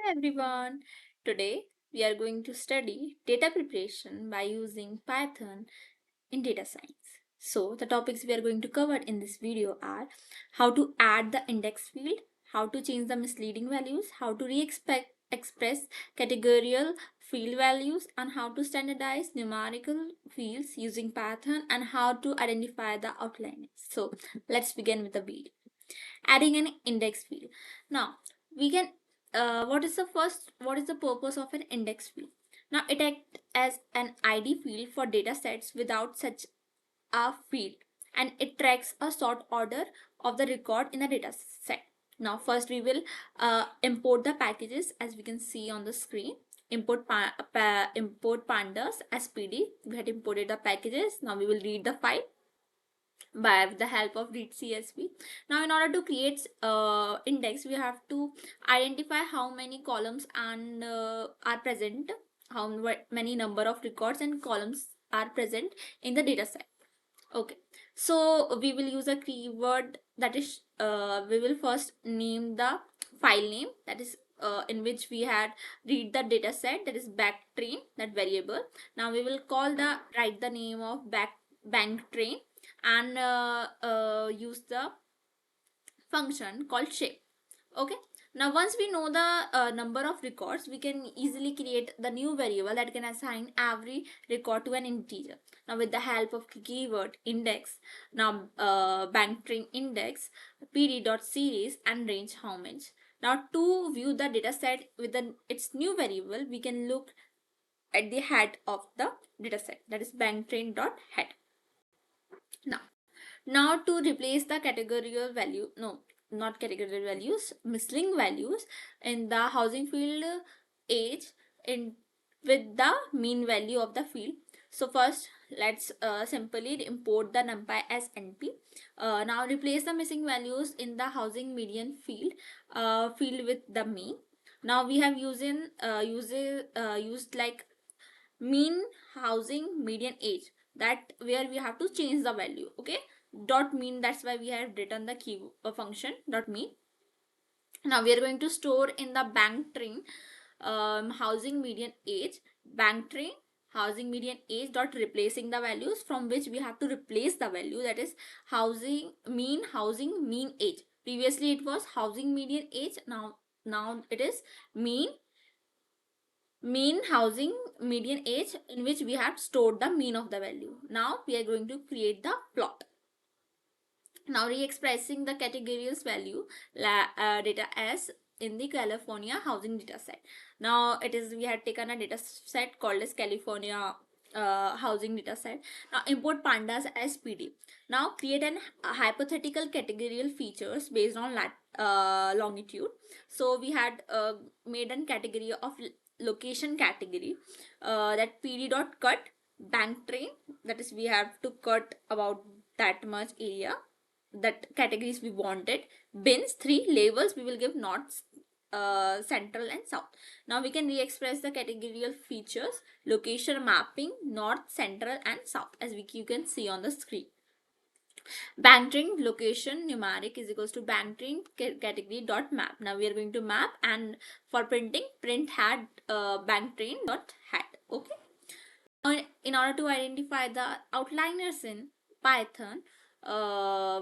Hey everyone! Today we are going to study data preparation by using Python in data science. So, the topics we are going to cover in this video are how to add the index field, how to change the misleading values, how to express categorical field values, and how to standardize numerical fields using Python, and how to identify the outliners. So, let's begin with the video. Adding an index field. Now, we can what is the purpose of an index field? Now it acts as an id field for data sets without such a field, and it tracks a sort order of the record in the data set. Now first we will import the packages, as we can see on the screen. Import pandas as pd. We had imported the packages. Now we will read the file by the help of read csv. Now in order to create index, we have to identify how many columns and are present, how many number of records and columns are present in the data set. Okay, so we will use a keyword, that is we will first name the file name, that is in which we had read the data set, that is backtrain, that variable. Now we will write the name of bank train, and use the function called shape. Okay, now once we know the number of records, we can easily create the new variable that can assign every record to an integer. Now with the help of keyword index, now bank train index pd.series and range how much. Now to view the data set with its new variable, we can look at the head of the data set, that is bank train dot head. Now to replace the categorical value, no, not categorical values, misleading values in the housing field age in with the mean value of the field. So first let's simply import the numpy as np. Now replace the missing values in the housing median field with the mean. Now we have used like mean, housing, median age, that where we have to change the value. Okay, dot mean, that's why we have written the key function dot mean. Now we are going to store in the bank train housing median age, bank train housing median age dot replacing the values from which we have to replace the value, that is housing mean age. Previously it was housing median age. Now it is mean housing median age, in which we have stored the mean of the value. Now we are going to create the plot. Now re-expressing the categories value data as in the California housing data set. Now we had taken a data set called as California housing data set. Now import pandas as pd. Now create a hypothetical categorical features based on longitude. So we had made a category of location category, that pd dot cut bank train, that is we have to cut about that much area, that categories we wanted. Bins 3 labels we will give north, central and south. Now we can re-express the categorical features, location mapping north, central and south, as you can see on the screen. Bank train location numeric is equals to bank train category dot map. Now we are going to map, and for printing, print head bank train dot head. Okay, in order to identify the outliners in Python,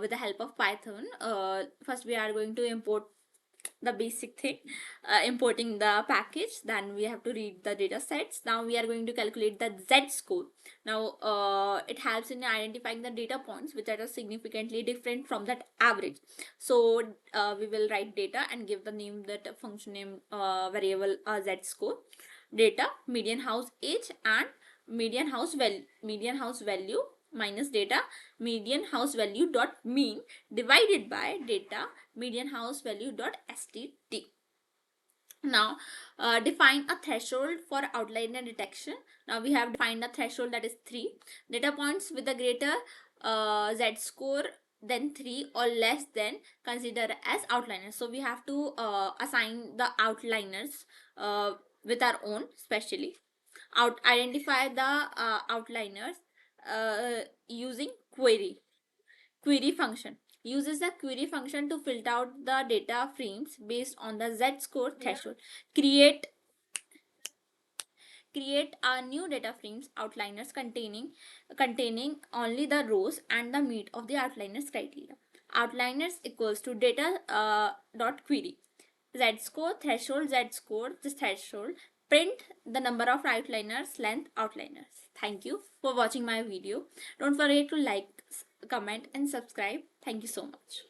with the help of Python, first we are going to import the basic thing, importing the package. Then we have to read the data sets. Now we are going to calculate the z score. Now it helps in identifying the data points which are significantly different from that average. So we will write data and give the name, that function name, variable z score. Data median house age and median house value minus data median house value dot mean divided by data median house value dot stt. Now define a threshold for outliner detection. Now we have defined a threshold, that is 3 data points with a greater z score than 3 or less than consider as outliners. So we have to assign the outliners with our own, specially identify the outliners using query function. uses the query function to filter out the data frames based on the z-score threshold. Create a new data frames outliners containing only the rows and the meet of the outliners criteria. Outliners equals to data dot query z-score threshold z-score this threshold, print the number of outliners length outliners. Thank you for watching my video. Don't forget to like, comment and subscribe. Thank you so much.